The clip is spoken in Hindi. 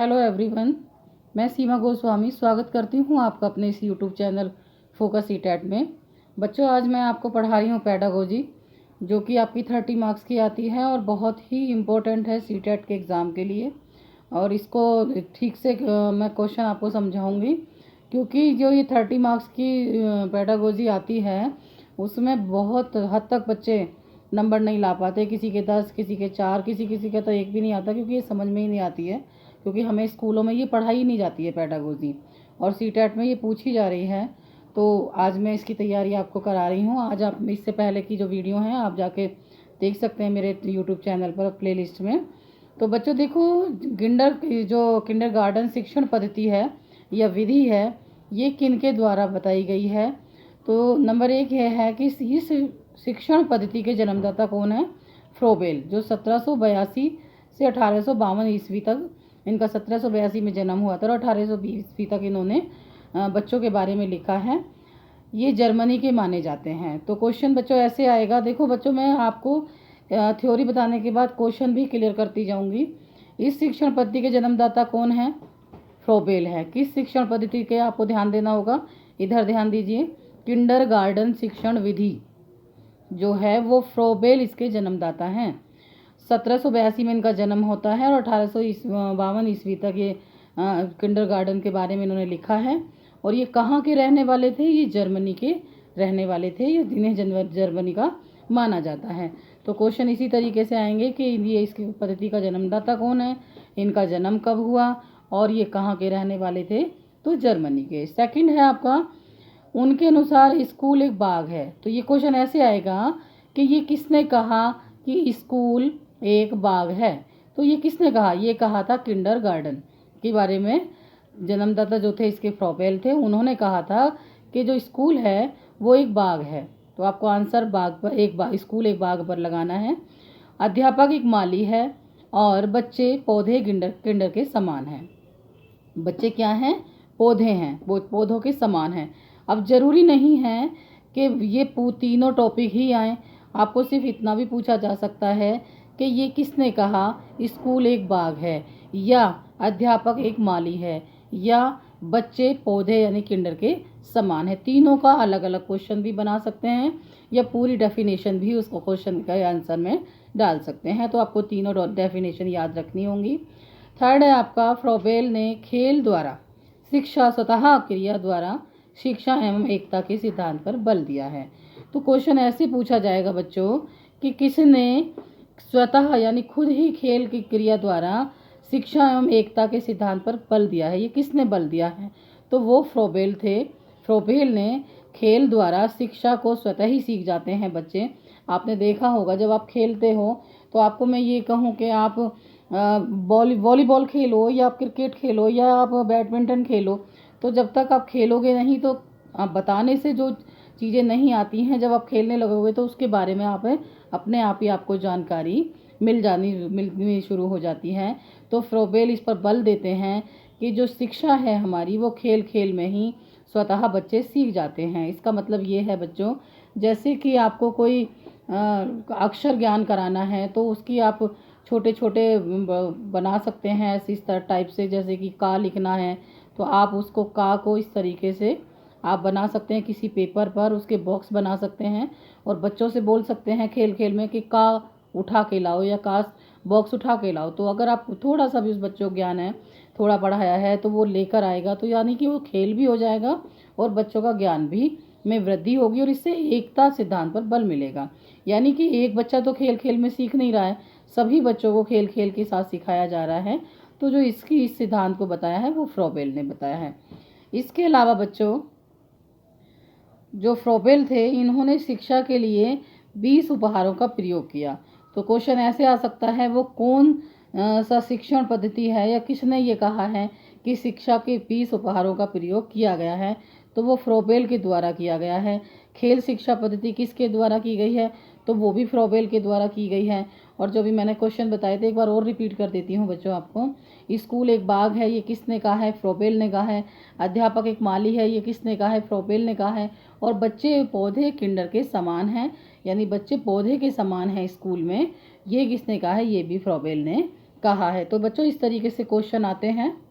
हेलो एवरीवन, मैं सीमा गोस्वामी स्वागत करती हूँ आपका अपने इस यूट्यूब चैनल फोकस ईटैट में। बच्चों, आज मैं आपको पढ़ा रही हूँ पेडागोजी, जो कि आपकी 30 मार्क्स की आती है और बहुत ही इम्पोर्टेंट है सीटेट के एग्ज़ाम के लिए। और इसको ठीक से मैं क्वेश्चन आपको समझाऊंगी, क्योंकि जो ये 30 मार्क्स की पेडागोजी आती है उसमें बहुत हद तक बच्चे नंबर नहीं ला पाते। किसी के 10, किसी के 4, किसी किसी का तो 1 भी नहीं आता, क्योंकि ये समझ में ही नहीं आती है, क्योंकि हमें स्कूलों में ये पढ़ाई नहीं जाती है पेडागोजी, और सीटेट में ये पूछी जा रही है। तो आज मैं इसकी तैयारी आपको करा रही हूँ। आज आप इससे पहले की जो वीडियो हैं आप जाके देख सकते हैं मेरे यूट्यूब चैनल पर प्लेलिस्ट में। तो बच्चों देखो, किंडरगार्टन शिक्षण पद्धति है या विधि है, ये किनके द्वारा बताई गई है। तो नंबर 1 यह है कि इस शिक्षण पद्धति के जन्मदाता कौन है। फ्रोबेल, जो 1782 से 1852 ईस्वी तक, इनका 1782 में जन्म हुआ था और 1820 ईस्वी तक इन्होंने बच्चों के बारे में लिखा है। ये जर्मनी के माने जाते हैं। तो क्वेश्चन बच्चों ऐसे आएगा। देखो बच्चों, मैं आपको थ्योरी बताने के बाद क्वेश्चन भी क्लियर करती जाऊंगी। इस शिक्षण पद्धति के जन्मदाता कौन है। फ्रोबेल है। किस शिक्षण पद्धति के आपको ध्यान देना होगा, इधर ध्यान दीजिए। किंडरगार्टन शिक्षण विधि जो है वो फ्रोबेल इसके जन्मदाता हैं। 1782 में इनका जन्म होता है और 1852 ईस्वी तक ये किंडरगार्टन के बारे में इन्होंने लिखा है। और ये कहाँ के रहने वाले थे, ये जर्मनी के रहने वाले थे, ये जिन्हें जर्मनी का माना जाता है। तो क्वेश्चन इसी तरीके से आएंगे कि ये इसकी पद्धति का जन्मदाता कौन है, इनका जन्म कब हुआ और ये कहाँ के रहने वाले थे, तो जर्मनी के। सेकंड है आपका, उनके अनुसार स्कूल एक बाग है। तो ये क्वेश्चन ऐसे आएगा कि ये किसने कहा कि स्कूल एक बाग है। तो ये किसने कहा, ये कहा था किंडरगार्टन के बारे में। जन्मदाता जो थे इसके फ्रोबेल थे, उन्होंने कहा था कि जो स्कूल है वो एक बाग है। तो आपको आंसर बाग पर स्कूल एक बाग पर लगाना है। अध्यापक एक माली है और बच्चे पौधे किंडर के समान हैं। बच्चे क्या हैं, पौधे हैं, वो पौधों के समान हैं। अब जरूरी नहीं है कि ये तीनों टॉपिक ही आए, आपको सिर्फ इतना भी पूछा जा सकता है कि ये किसने कहा स्कूल एक बाग है, या अध्यापक एक माली है, या बच्चे पौधे यानी किंडर के समान है। तीनों का अलग अलग क्वेश्चन भी बना सकते हैं या पूरी डेफिनेशन भी उसको क्वेश्चन का आंसर में डाल सकते हैं। तो आपको तीनों डेफिनेशन याद रखनी होंगी। थर्ड है आपका, फ्रोबेल ने खेल द्वारा शिक्षा, स्वतः क्रिया द्वारा शिक्षा एवं एकता के सिद्धांत पर बल दिया है। तो क्वेश्चन ऐसे पूछा जाएगा बच्चों कि किसने स्वतः यानी खुद ही खेल की क्रिया द्वारा शिक्षा एवं एकता के सिद्धांत पर बल दिया है, ये किसने बल दिया है, तो वो फ्रोबेल थे। फ्रोबेल ने खेल द्वारा शिक्षा को स्वतः ही सीख जाते हैं बच्चे। आपने देखा होगा जब आप खेलते हो, तो आपको मैं ये कहूँ कि आप वॉलीबॉल खेलो या आप क्रिकेट खेलो या आप बैडमिंटन खेलो, तो जब तक आप खेलोगे नहीं तो आप बताने से जो चीज़ें नहीं आती हैं, जब आप खेलने लगोगे तो उसके बारे में आप अपने आप ही आपको जानकारी मिलनी शुरू हो जाती है। तो फ्रोबेल इस पर बल देते हैं कि जो शिक्षा है हमारी वो खेल खेल में ही स्वतः बच्चे सीख जाते हैं। इसका मतलब ये है बच्चों, जैसे कि आपको कोई अक्षर ज्ञान कराना है तो उसकी आप छोटे छोटे बना सकते हैं इस टाइप से। जैसे कि का लिखना है तो आप उसको का को इस तरीके से आप बना सकते हैं किसी पेपर पर, उसके बॉक्स बना सकते हैं और बच्चों से बोल सकते हैं खेल खेल में कि का उठा के लाओ या का बॉक्स उठा के लाओ। तो अगर आप थोड़ा सा भी उस बच्चों को ज्ञान है, थोड़ा पढ़ाया है, तो वो लेकर आएगा, तो यानी कि वो खेल भी हो जाएगा और बच्चों का ज्ञान भी में वृद्धि होगी और इससे एकता सिद्धांत पर बल मिलेगा। यानी कि एक बच्चा तो खेल खेल में सीख नहीं रहा है, सभी बच्चों को खेल खेल के साथ सिखाया जा रहा है। तो जो इसकी इस सिद्धांत को बताया है वो फ्रोबेल ने बताया है। इसके अलावा बच्चों, जो फ्रोबेल थे इन्होंने शिक्षा के लिए 20 उपहारों का प्रयोग किया। तो क्वेश्चन ऐसे आ सकता है, वो कौन सा शिक्षण पद्धति है या किसने ये कहा है कि शिक्षा के 20 उपहारों का प्रयोग किया गया है, तो वो फ्रोबेल के द्वारा किया गया है। खेल शिक्षा पद्धति किसके द्वारा की गई है, तो वो भी फ्रोबेल के द्वारा की गई है। और जो भी मैंने क्वेश्चन बताए थे एक बार और रिपीट कर देती हूँ बच्चों आपको। स्कूल एक बाग है, ये किसने कहा है, फ्रोबेल ने कहा है। अध्यापक एक माली है, ये किसने कहा है, फ्रोबेल ने कहा है। और बच्चे पौधे किंडर के समान हैं, यानी बच्चे पौधे के समान हैं स्कूल में, ये किसने कहा है, ये भी फ्रोबेल ने कहा है। तो बच्चों इस तरीके से क्वेश्चन आते हैं।